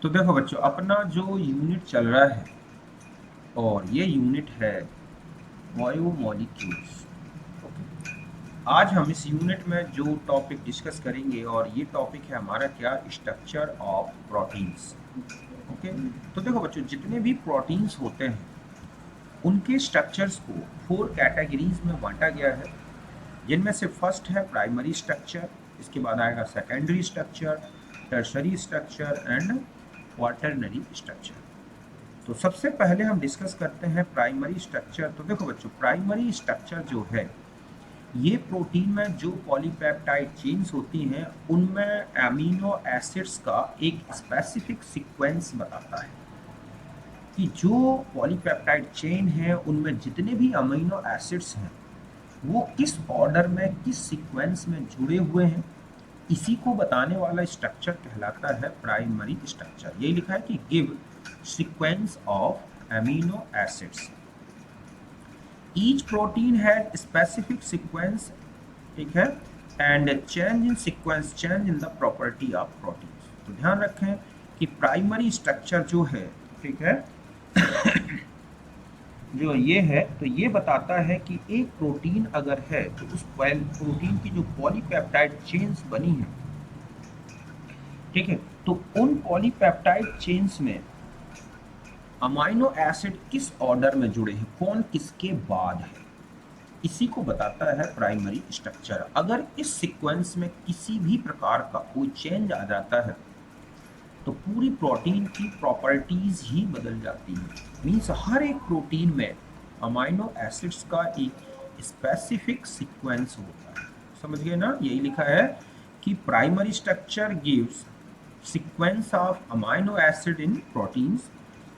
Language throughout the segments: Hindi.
तो देखो बच्चों, अपना जो यूनिट चल रहा है और ये यूनिट है बायोमोलिक्यूल्स। ओके, आज हम इस यूनिट में जो टॉपिक डिस्कस करेंगे और ये टॉपिक है हमारा क्या, स्ट्रक्चर ऑफ प्रोटीन्स। ओके, तो देखो बच्चों, जितने भी प्रोटीन्स होते हैं उनके स्ट्रक्चर्स को 4 कैटेगरीज में बांटा गया है, जिनमें से फर्स्ट है प्राइमरी स्ट्रक्चर, इसके बाद आएगा secondary structure, tertiary structure and quaternary structure. तो सबसे पहले हम डिस्कस करते हैं प्राइमरी स्ट्रक्चर। तो देखो बच्चों, प्राइमरी स्ट्रक्चर जो है ये प्रोटीन में जो पॉलीपेप्टाइड चेन्स होती हैं उनमें एमिनो एसिड्स का एक स्पेसिफिक सीक्वेंस बताता है कि जो पॉलीपेप्टाइड चेन है उनमें जितने भी अमीनो एसिड्स हैं वो किस ऑर्डर में, किस सीक्वेंस में जुड़े हुए हैं, इसी को बताने वाला स्ट्रक्चर कहलाता है प्राइमरी स्ट्रक्चर। यही लिखा है कि give sequence of amino acids. Each protein had specific sequence, ठीक है, and change in sequence change in the property of protein. तो ध्यान रखें कि प्राइमरी स्ट्रक्चर जो है, ठीक है, जो ये है तो ये बताता है कि एक प्रोटीन अगर है तो उस प्रोटीन की जो पॉलीपेप्टाइड चेन्स बनी है, ठीक है, तो उन पॉलीपेप्टाइड चेन्स में अमाइनो एसिड किस ऑर्डर में जुड़े हैं, कौन किसके बाद है, इसी को बताता है प्राइमरी स्ट्रक्चर। अगर इस सीक्वेंस में किसी भी प्रकार का कोई चेंज आ जाता है तो पूरी प्रोटीन की प्रॉपर्टीज ही बदल जाती है। मीन्स हर एक प्रोटीन में अमाइनो एसिड्स का एक स्पेसिफिक सीक्वेंस होता है। समझ गए ना, यही लिखा है कि primary structure gives sequence of amino acid in proteins.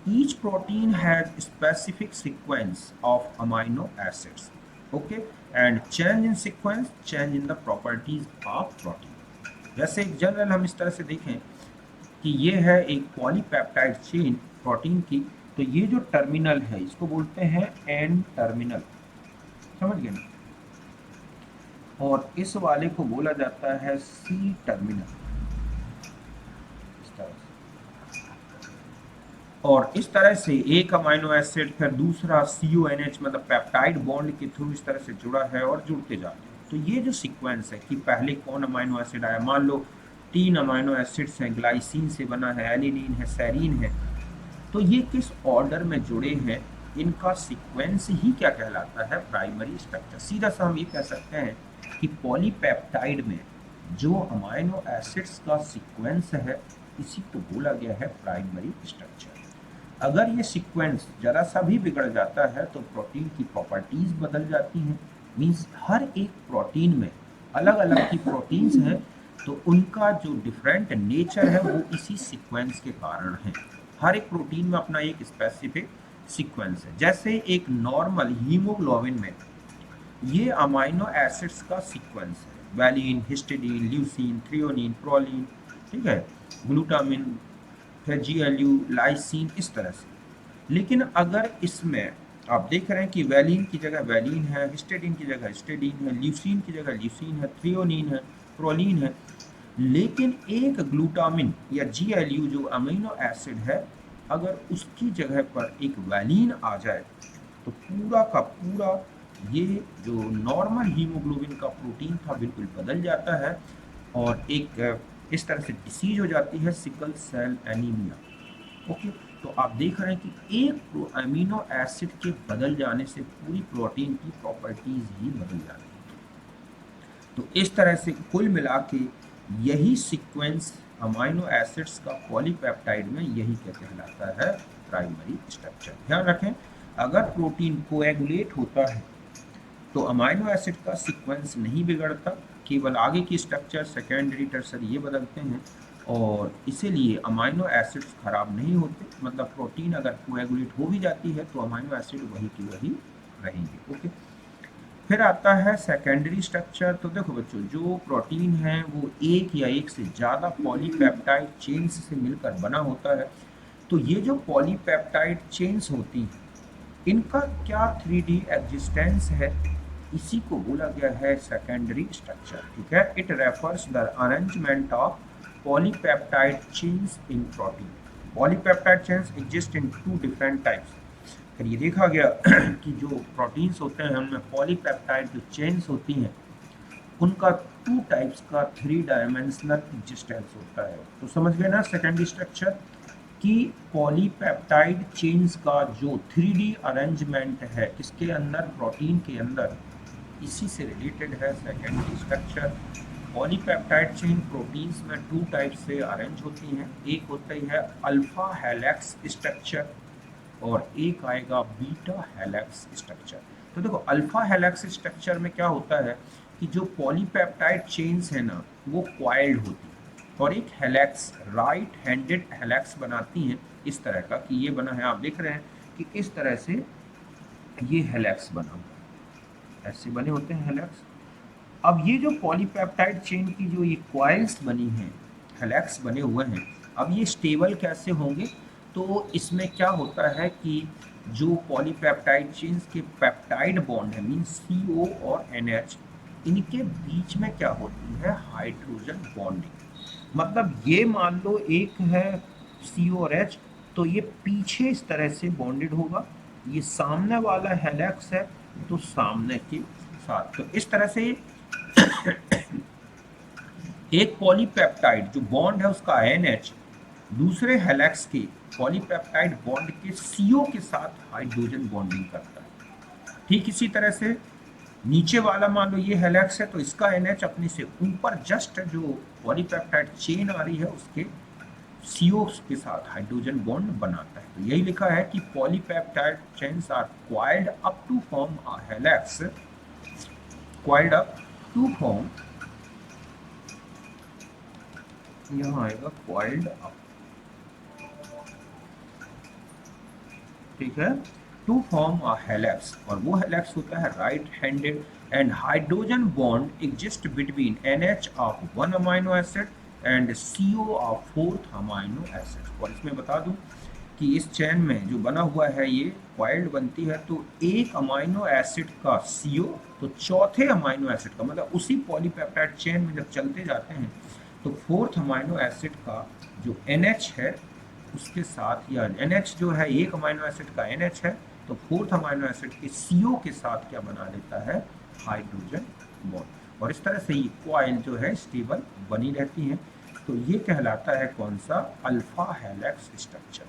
Each protein has specific sequence of amino acids, okay, and change in sequence change in the properties of protein. जैसे जनरल हम इस तरह से देखें कि ये है एक पॉलीपेप्टाइड चेन प्रोटीन की, तो ये जो टर्मिनल है इसको बोलते हैं एन टर्मिनल, समझ गए ना, और इस वाले को बोला जाता है सी टर्मिनल, इस तरह से। और इस तरह से एक अमाइनो एसिड फिर दूसरा CONH मतलब पेप्टाइड बॉन्ड के थ्रू इस तरह से जुड़ा है और जुड़ते जाते हैं। तो ये जो सीक्वेंस है कि पहले कौन अमाइनो एसिड आया, मान लो 3 अमाइनो एसिड्स हैं, ग्लाइसिन से बना है, एलिनिन है, सेरीन है, तो ये किस ऑर्डर में जुड़े हैं, इनका सीक्वेंस ही क्या कहलाता है, प्राइमरी स्ट्रक्चर। सीधा सा हम ये कह सकते हैं कि पॉलीपेप्टाइड में जो अमाइनो एसिड्स का सीक्वेंस है इसी को बोला गया है प्राइमरी स्ट्रक्चर। अगर ये सीक्वेंस जरा सा भी बिगड़ जाता है तो प्रोटीन की प्रॉपर्टीज बदल जाती हैं। मीन्स हर एक प्रोटीन में अलग अलग की प्रोटीन्स हैं, तो उनका जो डिफरेंट नेचर है वो इसी सीक्वेंस के कारण है। हर एक प्रोटीन में अपना एक स्पेसिफिक सीक्वेंस है। जैसे एक नॉर्मल हीमोग्लोबिन में ये अमाइनो एसिड्स का सीक्वेंस है, valine, histidine, leucine, threonine, proline, ठीक है, ग्लूटामिन, फिर GLU, लाइसिन, इस तरह से। लेकिन अगर इसमें आप देख रहे हैं कि वैलिन की जगह वैलिन है, हिस्टिडीन की जगह हिस्टिडीन है, ल्यूसीन की जगह ल्यूसीन है, थ्रियोनिन है, प्रोलिन है, लेकिन एक ग्लूटामिन या GLU जो अमीनो एसिड है अगर उसकी जगह पर एक वैलिन आ जाए तो पूरा का पूरा ये जो नॉर्मल हीमोग्लोबिन का प्रोटीन था बिल्कुल बदल जाता है और एक इस तरह से डिसीज हो जाती है, सिकल सेल एनीमिया। ओके, तो आप देख रहे हैं कि एक अमीनो एसिड के बदल जाने से पूरी प्रोटीन की प्रॉपर्टीज ही बदल जाती है। तो इस तरह से कुल मिला के यही सीक्वेंस अमीनो एसिड्स का पॉलीपेप्टाइड में यही क्या कहलाता है, प्राइमरी स्ट्रक्चर। ध्यान रखें, अगर प्रोटीन कोएगुलेट होता है तो अमीनो एसिड का सीक्वेंस नहीं बिगड़ता, केवल आगे की स्ट्रक्चर सेकेंडरी टर्सरी ये बदलते हैं और इसीलिए अमीनो एसिड्स खराब नहीं होते। मतलब प्रोटीन अगर कोएगुलेट हो भी जाती है तो अमीनो एसिड वही की वही रहेंगे। ओके, फिर आता है सेकेंडरी स्ट्रक्चर। तो देखो बच्चों, जो प्रोटीन है वो एक या एक से ज़्यादा पॉलीपेप्टाइड चेन्स से मिलकर बना होता है। तो ये जो पॉलीपेप्टाइड चेन्स होती हैं इनका क्या 3D एग्जिस्टेंस है, इसी को बोला गया है सेकेंडरी स्ट्रक्चर। ठीक है, it refers the arrangement of polypeptide chains in protein. Polypeptide chains exist in two different types. फिर ये देखा गया कि जो प्रोटीन्स होते हैं उनमें पॉलीपेप्टाइड जो चेन्स होती हैं उनका टू टाइप्स का थ्री डायमेंशनल एग्जिस्टेंस होता है। तो समझ गए ना सेकेंडरी स्ट्रक्चर कि पॉलीपेप्टाइड चेन्स का जो 3D अरेंजमेंट है किसके अंदर, प्रोटीन के अंदर, इसी से रिलेटेड है secondary structure. Polypeptide chain proteins में टू टाइप से अरेंज होती हैं, एक होता है अल्फा हेलिक्स स्ट्रक्चर और एक आएगा बीटा हेलिक्स स्ट्रक्चर। तो देखो अल्फा हेलिक्स स्ट्रक्चर में क्या होता है कि जो पॉलीपेप्टाइड चेन्स है ना वो क्वाइल्ड होती है और एक हेलिक्स राइट हैंडेड हेलिक्स बनाती हैं इस तरह का कि ये बना है, आप देख रहे हैं कि इस तरह से ये हेलिक्स बना हुआ है, ऐसे बने होते हैं हेलिक्स। अब ये जो पॉलीपेप्टाइड चेन की जो ये क्वाइल्स बनी हैं, हेलिक्स बने हुए हैं, अब ये स्टेबल कैसे होंगे, तो इसमें क्या होता है कि जो पॉलीपेप्टाइड चेन्स के पेप्टाइड बॉन्ड है मींस CO और NH, इनके बीच में क्या होती है हाइड्रोजन बॉन्डिंग। मतलब ये मान लो एक है CO और H, तो ये पीछे इस तरह से बॉन्डेड होगा, ये सामने वाला हेलिक्स है तो सामने के साथ, तो इस तरह से एक पॉलीपेप्टाइड जो बॉन्ड है उसका NH दूसरे हेलिक्स के पॉलीपेप्टाइड बॉन्ड के CO के साथ हाइड्रोजन बॉन्डिंग करता है। ठीक इसी तरह से नीचे वाला मान लो ये हेलिक्स है तो इसका NH अपने से ऊपर जस्ट जो पॉलीपेप्टाइड चेन आ रही है उसके CO के साथ हाइड्रोजन बॉन्ड बनाता है। तो यही लिखा है कि polypeptide chains are coiled up to form a helix, coiled up to form, यहाँ आएगा क्वाइल्ड अप, ठीक है, टू फॉर्म अ हेलिक्स, और वो हेलिक्स होता है right handed and hydrogen bond exist between NH of one amino acid and CO of fourth amino acid. और इसमें बता दूं कि इस चेन में जो बना हुआ है ये क्वाइल्ड बनती है तो एक अमाइनो एसिड का CO तो चौथे अमाइनो एसिड का, मतलब उसी पॉलीपेप्टाइड चेन में जब चलते जाते हैं तो फोर्थ अमाइनो एसिड का जो NH है उसके साथ, या NH जो है एक अमाइनो एसिड का NH है तो फोर्थ अमाइनो एसिड के CO के साथ क्या बना लेता है हाइड्रोजन बॉन्ड, और इस तरह से ये क्वाइल जो है स्टेबल बनी रहती है। तो ये कहलाता है कौन सा, अल्फा हेलिक्स स्ट्रक्चर।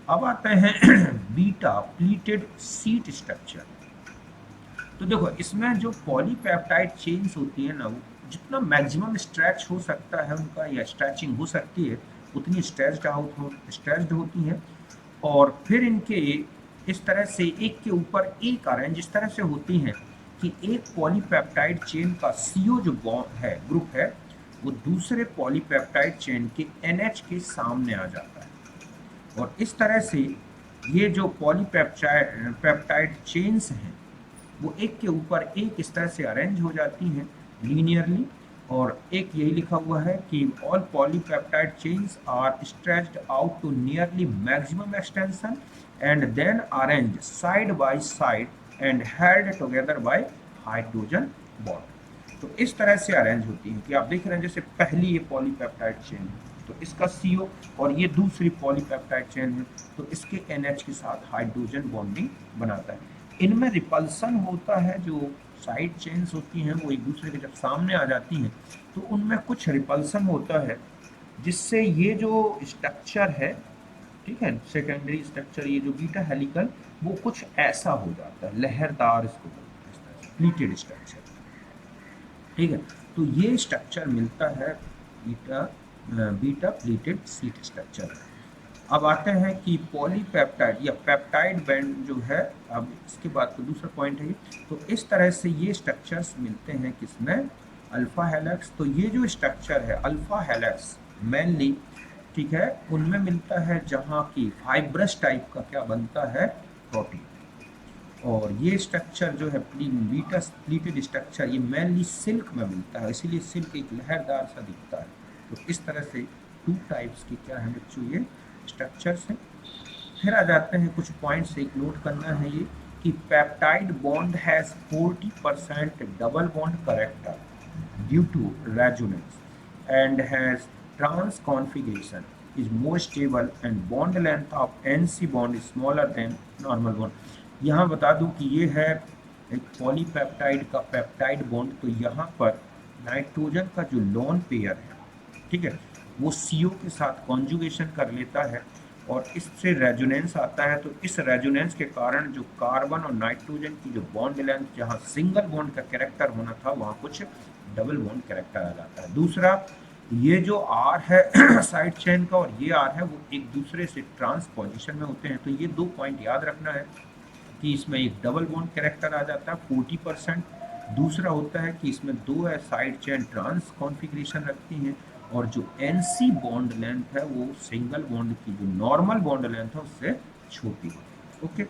अब आते हैं बीटा प्लीटेड सीट स्ट्रक्चर। तो देखो इसमें जो पॉलीपेप्टाइड चेन्स होती है ना वो जितना मैक्सिमम स्ट्रेच हो सकता है उनका या स्ट्रेचिंग हो सकती है उतनी स्ट्रेच्ड होती हैं, और फिर इनके इस तरह से एक के ऊपर एक अरेंज इस तरह से होती हैं कि एक पॉलीपेप्टाइड चेन का CO जो बॉन्ड है ग्रुप है वो दूसरे पॉलीपेप्टाइड चेन के NH के सामने आ जाता है, और इस तरह से ये जो पॉलीपेप्टाइड चेन्स हैं वो एक के ऊपर एक इस तरह से अरेंज हो जाती हैं लीनियरली, और एक यही लिखा हुआ है कि all polypeptide chains are stretched out to nearly maximum extension and then arrange side by side and held together by hydrogen bond. तो इस तरह से अरेंज होती है कि आप देख रहे हैं जैसे पहली ये पॉलीपेप्टाइड चेन है तो इसका CO और ये दूसरी पॉलीपेप्टाइड चेन है तो इसके NH के साथ हाइड्रोजन बॉन्डिंग बनाता है। इनमें रिपल्सन होता है, जो साइड चेन्स होती हैं वो एक दूसरे के जब सामने आ जाती हैं तो उनमें कुछ रिपल्सन होता है जिससे ये जो स्ट्रक्चर है, ठीक है, सेकेंडरी स्ट्रक्चर ये जो बीटा हेलिकल वो कुछ ऐसा हो जाता है, लहरदार इसको बोलते हैं, प्लीटेड स्ट्रक्चर, ठीक है। तो ये स्ट्रक्चर मिलता है बीटा प्लीटेड सीट स्ट्रक्चर। अब आते हैं कि पॉलीपेप्टाइड या पेप्टाइड बैंड जो है, अब इसके बाद तो दूसरा पॉइंट है, तो इस तरह से ये स्ट्रक्चर्स मिलते हैं किसमें, अल्फा हेलिक्स। तो ये जो स्ट्रक्चर है अल्फा हेलिक्स मेनली, ठीक है, उनमें मिलता है जहाँ की फाइब्रस टाइप का क्या बनता है प्रोटीन, और ये स्ट्रक्चर जो है बीटा प्लीटेड स्ट्रक्चर ये मेनली सिल्क में मिलता है, इसीलिए सिल्क एक लहरदार सा दिखता है। तो इस तरह से टू टाइप्स की क्या है बच्चों ये स्ट्रक्चर्स हैं। फिर आ जाते हैं कुछ पॉइंट्स एक नोट करना है ये कि peptide bond has 40% double bond character due to resonance and has trans configuration is more stable and bond length of NC bond is smaller than normal bond। यहाँ बता दूं कि ये है एक पॉलीपेप्टाइड का पेप्टाइड बॉन्ड। तो यहाँ पर नाइट्रोजन का जो लोन पेयर है, ठीक है, वो CO के साथ कॉन्जुगेशन कर लेता है और इससे रेजोनेंस आता है। तो इस रेजोनेंस के कारण जो कार्बन और नाइट्रोजन की जो बॉन्ड लेंथ जहाँ सिंगल बॉन्ड का कैरेक्टर होना था वहाँ कुछ डबल बॉन्ड कैरेक्टर आ जाता है। दूसरा, ये जो R है साइड चेन का और ये R है वो एक दूसरे से ट्रांसपोजिशन में होते हैं। तो ये 2 पॉइंट याद रखना है कि इसमें एक डबल बॉन्ड कैरेक्टर आ जाता है 40%। दूसरा होता है कि इसमें 2 है साइड चेन ट्रांस कॉन्फ़िगरेशन रखती हैं और जो NC बॉन्ड लेंथ है वो सिंगल बॉन्ड की जो नॉर्मल बॉन्ड लेंथ है उससे छोटी है। ओके,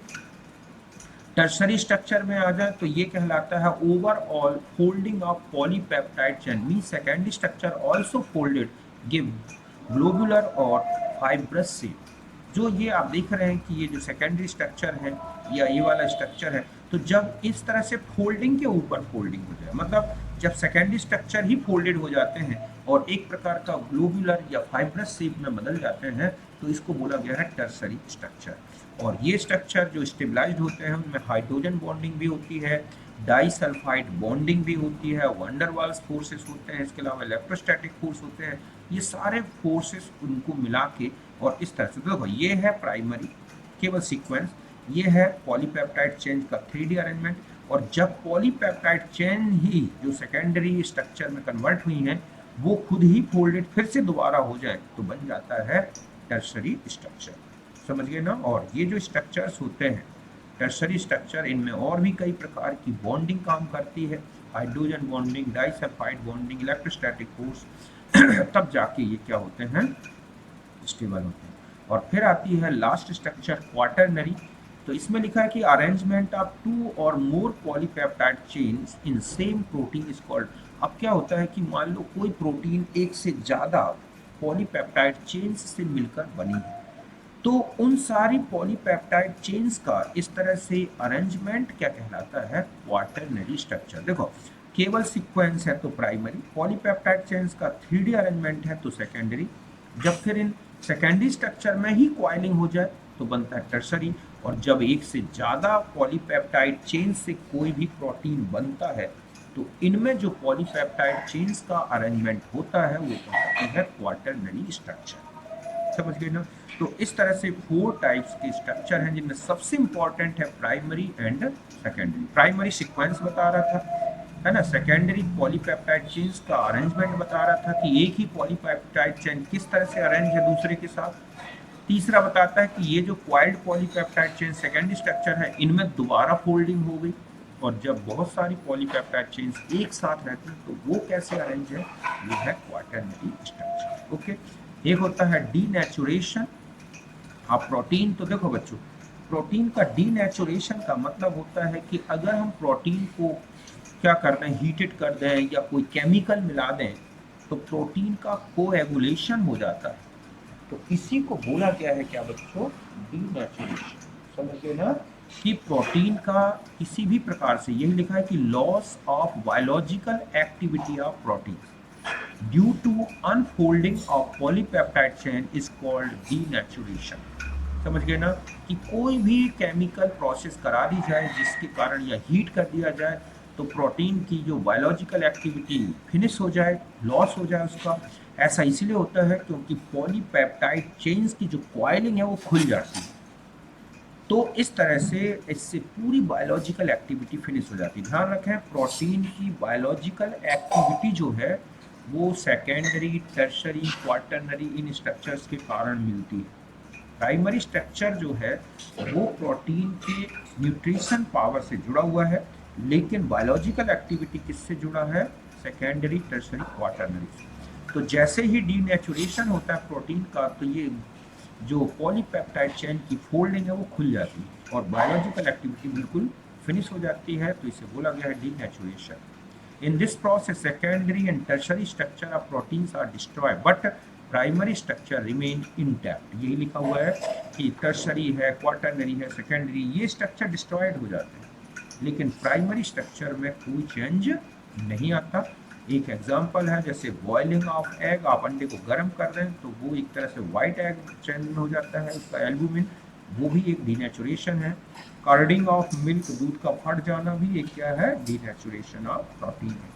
टर्शरी स्ट्रक्चर में आ जाए तो ये कहलाता है overall folding of polypeptide chain mean secondary structure also folded give globular और फाइब्रस शेप। जो ये आप देख रहे हैं कि ये जो सेकेंडरी स्ट्रक्चर है या ये वाला स्ट्रक्चर है, तो जब इस तरह से फोल्डिंग के ऊपर फोल्डिंग हो जाए, मतलब जब सेकेंडरी स्ट्रक्चर ही फोल्डेड हो जाते हैं और एक प्रकार का ग्लोबुलर या फाइब्रस शेप में बदल जाते हैं, तो इसको बोला गया है टर्शरी स्ट्रक्चर। और ये स्ट्रक्चर जो स्टेबलाइज्ड होते हैं उनमें हाइड्रोजन बॉन्डिंग भी होती है, डाइसल्फाइड बॉन्डिंग भी होती है, वंडरवाल्स फोर्सेस होते हैं, इसके अलावा इलेक्ट्रोस्टैटिक फोर्स होते हैं। ये सारे फोर्सेस उनको मिला के और इस तरह से देखो, ये है प्राइमरी केवल सीक्वेंस, ये है पॉलीपेप्टाइड चेन का 3D अरेंजमेंट। और जब पॉलीपेप्टाइड चेन ही जो सेकेंडरी स्ट्रक्चर में कन्वर्ट हुई है वो खुद ही फोल्डेड फिर से दोबारा हो जाए तो बन जाता है टर्शरी स्ट्रक्चर। समझ गए ना। और ये जो स्ट्रक्चर्स होते हैं टर्शरी स्ट्रक्चर, इनमें और भी कई प्रकार की बॉन्डिंग काम करती है, hydrogen bonding, disulphide bonding, electrostatic force तब जाके ये क्या होते हैं, स्टेबल होते हैं। और फिर आती है लास्ट स्ट्रक्चर क्वाटरनरी। तो इसमें लिखा है कि arrangement of 2 or more polypeptide chains in same protein is called. अब क्या होता है कि मान लो कोई प्रोटीन एक से ज़्यादा पॉलीपेप्टाइड चेन्स से मिलकर बनी है, तो उन सारी पॉलीपेप्टाइड चेन्स का इस तरह से अरेंजमेंट क्या कहलाता है, क्वाटरनरी स्ट्रक्चर। देखो, केवल सीक्वेंस है तो प्राइमरी, पॉलीपेप्टाइड चेन्स का 3D अरेंजमेंट है तो सेकेंडरी। जब फिर इन सेकेंडरी स्ट्रक्चर में ही क्वाइलिंग हो जाए तो बनता है टर्शरी। और जब एक से ज़्यादा पॉलीपेप्टाइड चेन से कोई भी प्रोटीन बनता है तो इनमें जो पॉलीपेप्टाइड चेन्स का अरेंजमेंट होता है वो कहलाती है क्वाटरनरी स्ट्रक्चर। समझ गए ना। तो इस तरह से 4 टाइप्स के स्ट्रक्चर हैं जिनमें सबसे इंपॉर्टेंट है primary and secondary. Primary sequence बता रहा था, है ना। सेकेंडरी पॉलीपेप्टाइड चेन्स का अरेंजमेंट बता रहा था कि एक ही पॉलीपेप्टाइड चेन किस तरह से अरेंज है दूसरे के साथ। तीसरा बताता है कि ये जो coiled polypeptide chain secondary structure है इनमें दोबारा फोल्डिंग हो गई, और जब बहुत सारी पॉलीपेप्टाइड चेन्स एक साथ रहती हैं तो वो कैसे अरेंज है, ये है क्वाटरनरी स्ट्रक्चर। ओके, एक होता है डीनेचुरेशन ऑफ प्रोटीन। तो देखो बच्चों, प्रोटीन का डीनेचुरेशन का मतलब होता है कि अगर हम प्रोटीन को क्या कर दें, हीटेड कर दें या कोई केमिकल मिला दें तो प्रोटीन का कोएगुलेशन हो जाता है। तो इसी को बोला गया है क्या बच्चों, डीनेचुरेशन। समझ गए ना कि प्रोटीन का किसी भी प्रकार से, यही लिखा है कि loss of biological activity of protein due to unfolding of polypeptide chain is called denaturation. समझ गए ना कि कोई भी केमिकल प्रोसेस करा दी जाए जिसके कारण या हीट कर दिया जाए तो प्रोटीन की जो बायोलॉजिकल एक्टिविटी फिनिश हो जाए, लॉस हो जाए उसका। ऐसा इसलिए होता है क्योंकि पॉलीपेप्टाइड चेन्स की जो कॉइलिंग है वो खुल जाती है, तो इस तरह से इससे पूरी बायोलॉजिकल एक्टिविटी फिनिश हो जाती है। ध्यान रखें, प्रोटीन की बायोलॉजिकल एक्टिविटी जो है वो सेकेंडरी, टर्शरी, क्वाटरनरी इन स्ट्रक्चर्स के कारण मिलती है। प्राइमरी स्ट्रक्चर जो है वो प्रोटीन के न्यूट्रिशन पावर से जुड़ा हुआ है, लेकिन बायोलॉजिकल एक्टिविटी किससे जुड़ा है, सेकेंडरी, टर्शरी, क्वाटरनरी से। तो जैसे ही डीनेचुरेशन होता है प्रोटीन का तो ये जो पॉलीपेप्टाइड चेन की फोल्डिंग है वो खुल जाती है और बायोलॉजिकल एक्टिविटी बिल्कुल फिनिश हो जाती है, तो इसे बोला गया है denaturation. In this process secondary and tertiary structure of proteins are destroyed but primary structure remain intact. यही लिखा हुआ है कि टर्शरी है, क्वाटरनरी है, सेकेंडरी, ये स्ट्रक्चर डिस्ट्रॉयड हो जाते हैं लेकिन प्राइमरी स्ट्रक्चर में कोई चेंज नहीं आता। एक एग्जांपल है जैसे बॉइलिंग ऑफ एग, आप अंडे को गर्म कर रहे हैं तो वो एक तरह से वाइट एग चेंज में हो जाता है, उसका एल्बुमिन, वो भी एक डीनेचुरेशन है। कार्डिंग ऑफ मिल्क, दूध का फट जाना भी एक क्या है, डीनेचुरेशन ऑफ प्रोटीन है।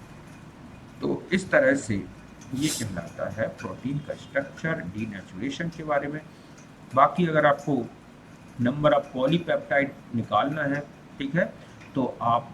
तो इस तरह से ये कहलाता है प्रोटीन का स्ट्रक्चर डीनेचुरेशन के बारे में। बाकी अगर आपको नंबर ऑफ पॉलीपेप्टाइड निकालना है, ठीक है, तो आप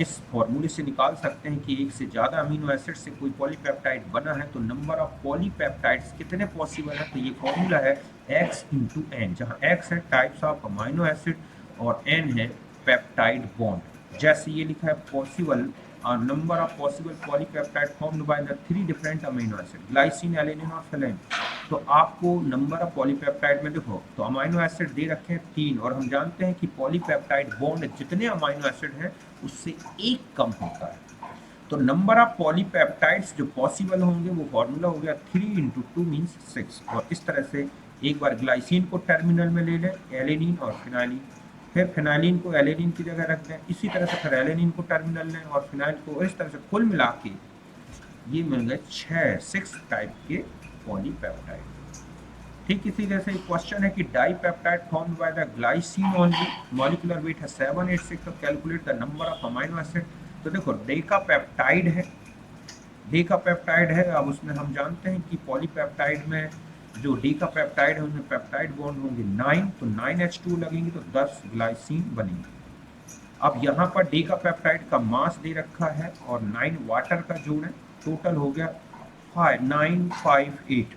इस फॉर्मूले से निकाल सकते हैं कि एक से ज़्यादा अमीनो एसिड से कोई पॉलीपेप्टाइड बना है तो नंबर ऑफ पॉलीपेप्टाइड्स कितने पॉसिबल है। तो ये फॉर्मूला है x इंटू एन, जहाँ x है टाइप्स ऑफ अमीनो एसिड और n है पेप्टाइड बॉन्ड। जैसे ये लिखा है possible number of possible polypeptide formed by the 3 different amino acid glycine, alanine और फेलिन। तो आपको नंबर ऑफ पॉलीपेप्टाइड में देखो तो अमीनो एसिड दे रखे हैं 3, और हम जानते हैं कि पॉलीपेप्टाइड बॉन्ड जितने अमीनो एसिड हैं उससे एक कम होता है। तो नंबर ऑफ पॉलीपेप्टाइड्स जो पॉसिबल होंगे वो फॉर्मूला हो गया 3 इंटू 2 मीन्स 6। और इस तरह से एक बार ग्लाइसिन को टर्मिनल में ले लें, एलेनिन और फिनाइलिन, फिर फिनाइलिन को एलेनिन की जगह रख दें, इसी तरह से फिर एलेनिन को टर्मिनल लें और फिनाइल को, इस तरह से कुल मिला के ये मिल गए 6 टाइप के पॉलीपेप्टाइड। ठीक इसी तरह से क्वेश्चन है कि dipeptide formed by the glycine only, molecular weight है 786, तो calculate the number of amino acid. तो देखो डेकापेप्टाइड है, डेकापेप्टाइड है, अब उसमें हम जानते हैं कि पॉलीपेप्टाइड में जो डेकापेप्टाइड है उनमें पेप्टाइड बॉन्ड होंगे 9, तो 9H2 लगेंगे तो 10 ग्लाइसिन बनेंगे। अब यहाँ पर डेकापेप्टाइड का मास दे रखा है और 9 वाटर का जोड़ है, टोटल हो गया 958।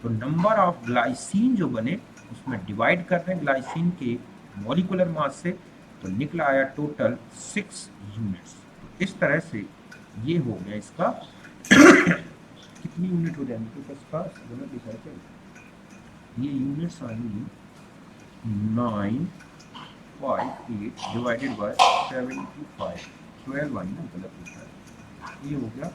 तो नंबर ऑफ ग्लाइसिन जो बने उसमें डिवाइड कर रहे हैं ग्लाइसिन के मॉलिक्यूलर मास से, तो निकला आया टोटल 6 यूनिट्स। तो इस तरह से ये हो गया इसका कितनी यूनिट हो जाएंगी, तो इसका गलत लिखा है क्या, ये यूनिट्स आएंगी 958 डिवाइडेड बाय 75, 12 आई ना, गलत लिखा है, ये हो गया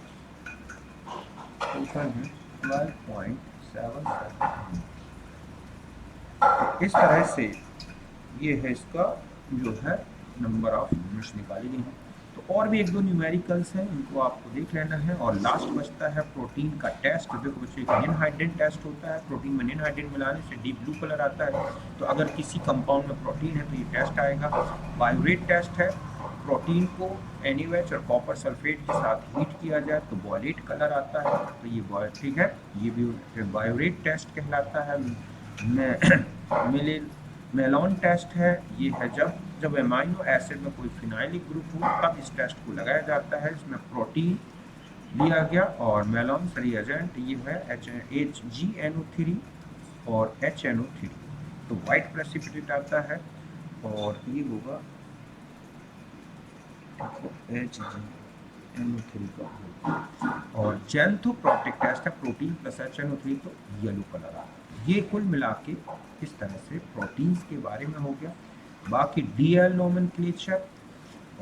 टोटल है 12.77। इस तरह से ये है इसका जो है नंबर ऑफ यूनिट्स निकाली गई हैं। तो और भी एक दो न्यूमेरिकल्स हैं, इनको आपको देख लेना है। और लास्ट बचता है प्रोटीन का टेस्ट। देखो बच्चों एक एनहाइड्रेट टेस्ट होता है, प्रोटीन में एनहाइड्रेट मिलाने से डीप ब्लू कलर आता है। तो अगर किसी कंपाउंड में प्रोटीन है तो ये टेस्ट आएगा। बायोरेट टेस्ट है, प्रोटीन को NaOH और कॉपर सल्फेट के साथ हीट किया जाए तो वॉलेट कलर आता है, तो ये ठीक है, ये भी बायोरेट टेस्ट कहलाता है। मेलॉन टेस्ट है, ये है जब एमाइनो एसिड में कोई फिनाइलिक ग्रुप हो तब इस टेस्ट को लगाया जाता है। इसमें प्रोटीन लिया गया और मेलॉन रिएजेंट ये है HgNO3 और HNO3, तो वाइट प्रेसिपिटेट आता है और ये होगा HgNO3 का। और जेंथोप्रोटिक टेस्ट है, प्रोटीन प्लस HNO3 तो येलो कलर आता है। ये कुल मिला के इस तरह से प्रोटीन्स के बारे में हो गया। बाकी DL नोमेनक्लेचर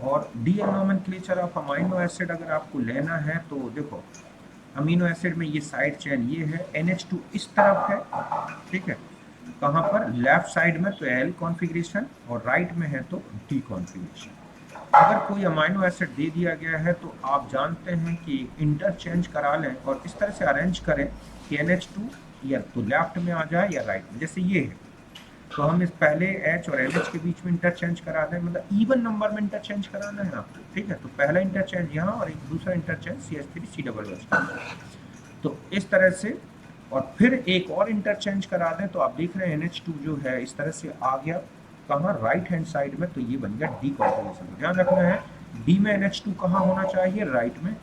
और DL nomenclature of amino acid अगर आपको लेना है तो देखो अमीनो एसिड में ये साइड चेन ये है, NH2 इस तरफ है, ठीक है, कहाँ पर लेफ्ट साइड में तो L कॉन्फ़िगरेशन और राइट में है तो D कॉन्फ़िगरेशन। अगर कोई अमीनो एसिड दे दिया गया है तो आप जानते हैं कि इंटरचेंज करा लें और इस तरह से अरेंज करें कि NH2 या तो लेफ्ट में आ जाए या राइट में। जैसे ये है तो हम इस पहले H और NH के बीच में इंटरचेंज करा दें, मतलब इवन नंबर में इंटरचेंज कराना है आपको, ठीक है। तो पहला इंटरचेंज यहाँ और एक दूसरा इंटरचेंज CH3COOH। तो इस तरह से और फिर एक और इंटरचेंज करा दें तो आप देख रहे हैं NH2 जो है इस तरह से आ गया कहाँ, राइट हैंड साइड में, तो ये बन गया D कॉन्फ़िगरेशन। ध्यान रखना है D में NH2 कहाँ होना चाहिए, राइट में,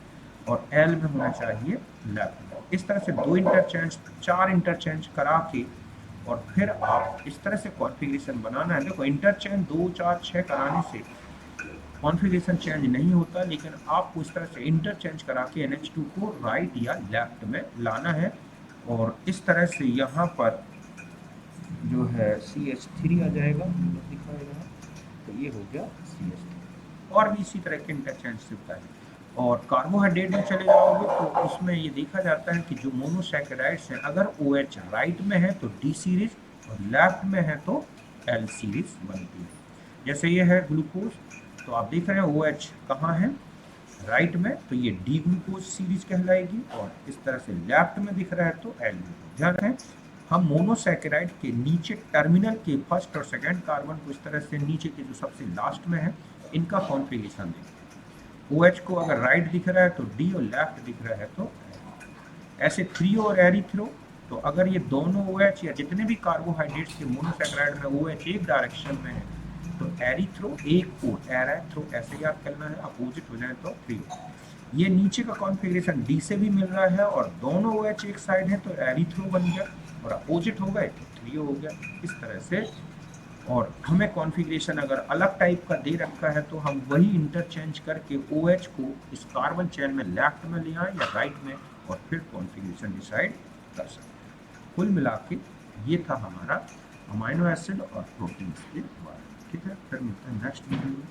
और L में होना चाहिए लेफ्ट में। इस तरह से 2 इंटरचेंज 4 इंटरचेंज करा के और फिर आप इस तरह से कॉन्फ़िगरेशन बनाना है। देखो इंटरचेंज 2 4 6 कराने से कॉन्फ़िगरेशन चेंज नहीं होता, लेकिन आपको इस तरह से इंटरचेंज करा के NH2 को राइट या लेफ्ट में लाना है। और इस तरह से यहाँ पर जो है CH3 आ जाएगा, दिखाएगा, तो ये हो गया CH3। और भी इसी तरह के इंटरचेंज से होता है। और कार्बोहाइड्रेट में चले जाओगे तो उसमें ये देखा जाता है कि जो मोनोसैकेराइड्स हैं अगर OH राइट में है तो D सीरीज और लेफ्ट में है तो L सीरीज बनती है। जैसे ये है ग्लूकोज, तो आप देख रहे हैं OH कहाँ है, राइट में तो ये डी ग्लूकोज सीरीज कहलाएगी, और इस तरह से लेफ्ट में दिख रहा है तो एल ग्लूकोज। ध्यान रखें, हम मोनोसैकेराइड के नीचे टर्मिनल के फर्स्ट और सेकंड कार्बन को इस तरह से नीचे के जो सबसे लास्ट में है इनका कॉन्फ़िगरेशन देखते हैं। OH को अगर राइट दिख रहा है तो डी और लेफ्ट दिख रहा है तो ऐसे थ्रियो और एरिथ्रो, तो अगर ये दोनों OH या जितने भी कार्बोहाइड्रेट्स के मोनोसैकेराइड में OH एक डायरेक्शन में है तो एरिथ्रो एक और एराथ्रो ऐसे याद करना है, अपोजिट हो जाए तो थ्रियो। ये नीचे का कॉन्फ़िगरेशन डी से भी मिल रहा है और दोनों OH एक साइड है तो एरिथ्रो बन गया, और अपोजिट हो गए तो थ्रियो हो गया इस तरह से। और हमें कॉन्फ़िगरेशन अगर अलग टाइप का दे रखा है तो हम वही इंटरचेंज करके OH को इस कार्बन चेन में लेफ्ट में ले आए या राइट में, और फिर कॉन्फ़िगरेशन डिसाइड कर सकते हैं। कुल मिला के ये था हमारा अमाइनो एसिड और प्रोटीन्स के बारे में। ठीक है, फिर मिलते हैं नेक्स्ट वीडियो में।